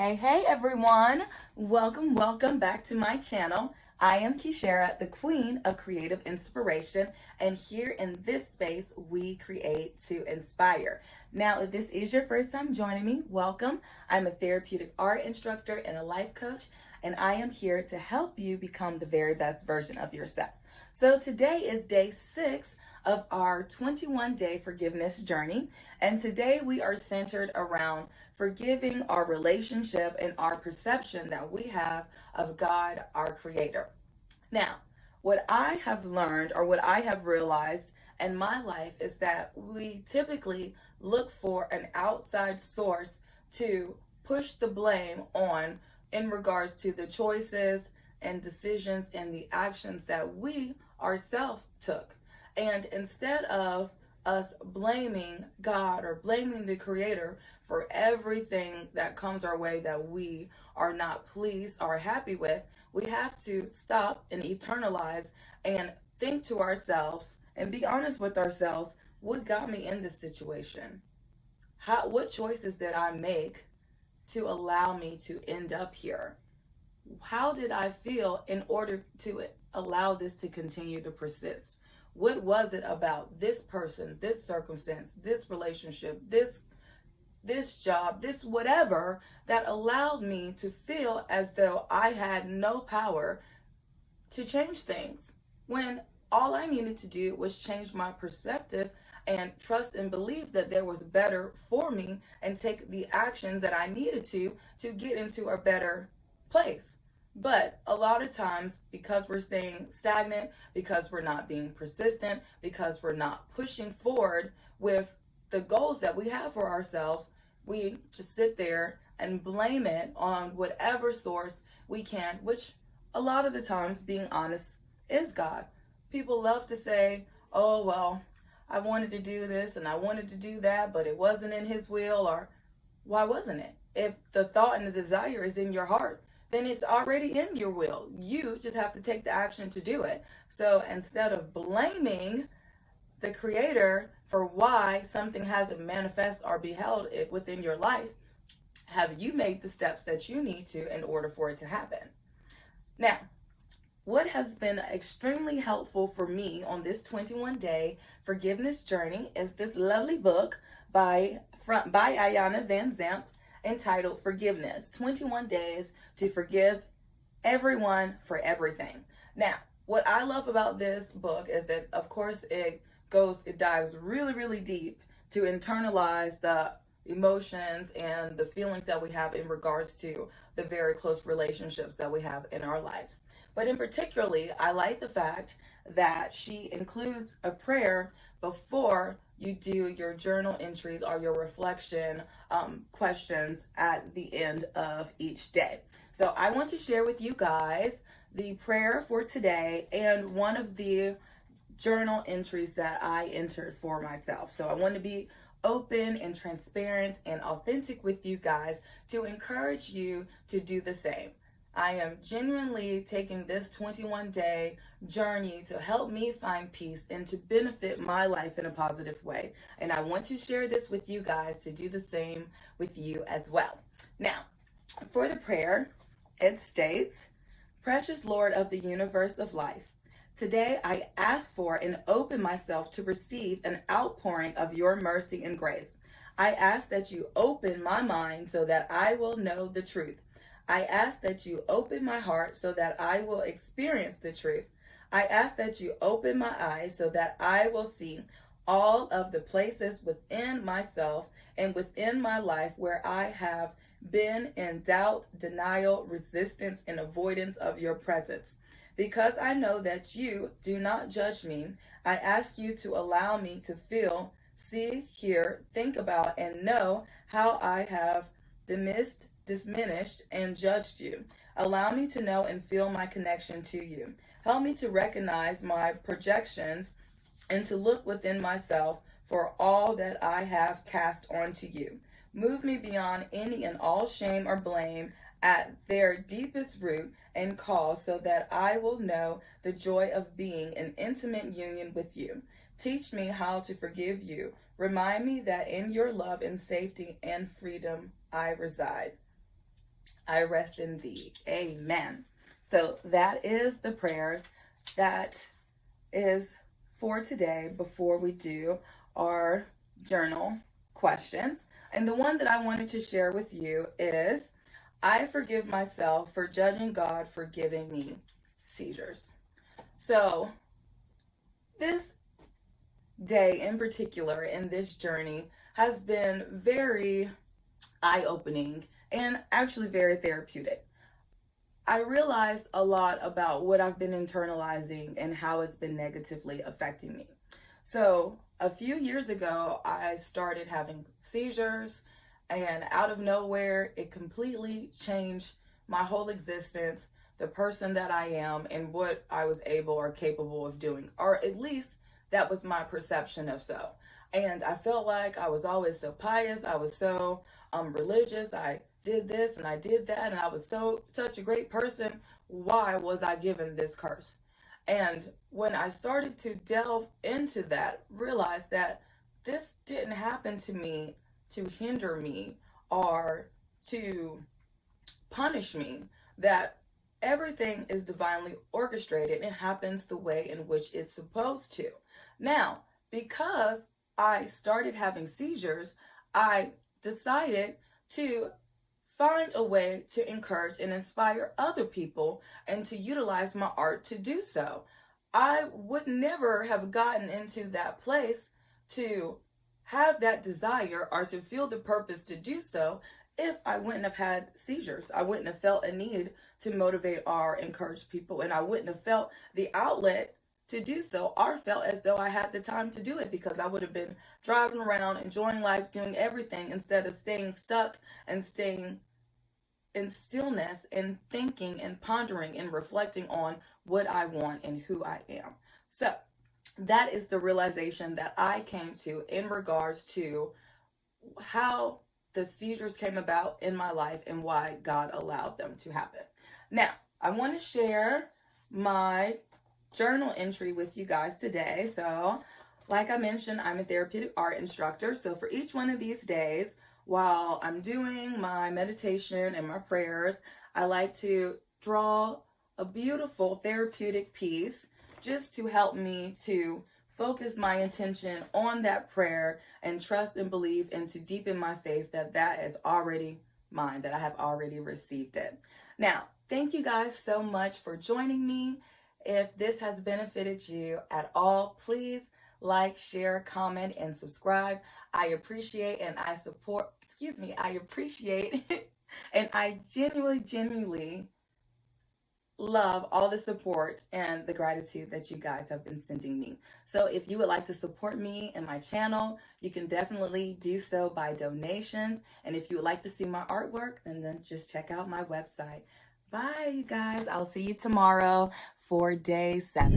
Hey everyone. Welcome back to my channel. I am Kishara, the queen of creative inspiration, and here in this space, we create to inspire. Now, if this is your first time joining me, welcome. I'm a therapeutic art instructor and a life coach, and I am here to help you become the very best version of yourself. So today is day 6 of our 21-day forgiveness journey, and today we are centered around forgiving our relationship and our perception that we have of God, our creator. Now, what I have learned or what I have realized in my life is that we typically look for an outside source to push the blame on in regards to the choices and decisions and the actions that we ourselves took. And instead of us blaming God or blaming the creator for everything that comes our way that we are not pleased or happy with, we have to stop and eternalize and think to ourselves and be honest with ourselves. What got me in this situation? What choices did I make to allow me to end up here? How did I feel in order to allow this to continue to persist? What was it about this person, this circumstance, this relationship, this job, this whatever that allowed me to feel as though I had no power to change things, when all I needed to do was change my perspective and trust and believe that there was better for me and take the action that I needed to get into a better place. But a lot of times, because we're staying stagnant, because we're not being persistent, because we're not pushing forward with the goals that we have for ourselves, we just sit there and blame it on whatever source we can, which a lot of the times, being honest, is God. People love to say, oh, well, I wanted to do this and I wanted to do that, but it wasn't in his will. Or why wasn't it? If the thought and the desire is in your heart, then it's already in your will. You just have to take the action to do it. So instead of blaming the creator for why something hasn't manifest or beheld it within your life, have you made the steps that you need to in order for it to happen? Now, what has been extremely helpful for me on this 21-day forgiveness journey is this lovely book by Iyanla Vanzant, entitled Forgiveness, 21 Days to Forgive Everyone for Everything. Now, what I love about this book is that, of course, it dives really deep to internalize the emotions and the feelings that we have in regards to the very close relationships that we have in our lives. But in particularly, I like the fact that she includes a prayer before you do your journal entries or your reflection questions at the end of each day. So I want to share with you guys the prayer for today and one of the journal entries that I entered for myself. So I want to be open and transparent and authentic with you guys to encourage you to do the same. I am genuinely taking this 21-day journey to help me find peace and to benefit my life in a positive way. And I want to share this with you guys to do the same with you as well. Now, for the prayer, it states, Precious Lord of the universe of life, today I ask for and open myself to receive an outpouring of your mercy and grace. I ask that you open my mind so that I will know the truth. I ask that you open my heart so that I will experience the truth. I ask that you open my eyes so that I will see all of the places within myself and within my life where I have been in doubt, denial, resistance, and avoidance of your presence. Because I know that you do not judge me, I ask you to allow me to feel, see, hear, think about, and know how I have diminished and judged you. Allow me to know and feel my connection to you. Help me to recognize my projections and to look within myself for all that I have cast onto you. Move me beyond any and all shame or blame at their deepest root and cause so that I will know the joy of being in intimate union with you. Teach me how to forgive you. Remind me that in your love and safety and freedom I reside. I rest in thee. Amen. So that is the prayer that is for today before we do our journal questions. And the one that I wanted to share with you is, I forgive myself for judging God for giving me seizures. So this day in particular in this journey has been very eye-opening and actually very therapeutic. I realized a lot about what I've been internalizing and how it's been negatively affecting me. So, a few years ago, I started having seizures, and out of nowhere, it completely changed my whole existence, the person that I am, and what I was able or capable of doing, or at least that was my perception of so. And I felt like I was always so pious, I was so religious, I did this and I did that, and I was such a great person. Why was I given this curse? And when I started to delve into that, realized that this didn't happen to me to hinder me or to punish me, that everything is divinely orchestrated and happens the way in which it's supposed to. Now, because I started having seizures, I decided to find a way to encourage and inspire other people and to utilize my art to do so. I would never have gotten into that place to have that desire or to feel the purpose to do so if I wouldn't have had seizures. I wouldn't have felt a need to motivate or encourage people, and I wouldn't have felt the outlet to do so or felt as though I had the time to do it, because I would have been driving around, enjoying life, doing everything instead of staying stuck and staying in stillness and thinking and pondering and reflecting on what I want and who I am. So that is the realization that I came to in regards to how the seizures came about in my life and why God allowed them to happen. Now, I want to share my journal entry with you guys today. So, like I mentioned, I'm a therapeutic art instructor. So for each one of these days, while I'm doing my meditation and my prayers, I like to draw a beautiful therapeutic piece just to help me to focus my intention on that prayer and trust and believe and to deepen my faith that that is already mine, that I have already received it. Now, thank you guys so much for joining me. If this has benefited you at all, please like, share, comment, and subscribe. I appreciate and I appreciate and I genuinely love all the support and the gratitude that you guys have been sending me. So if you would like to support me and my channel, you can definitely do so by donations. And if you would like to see my artwork, then just check out my website. Bye, you guys. I'll see you tomorrow for day 7.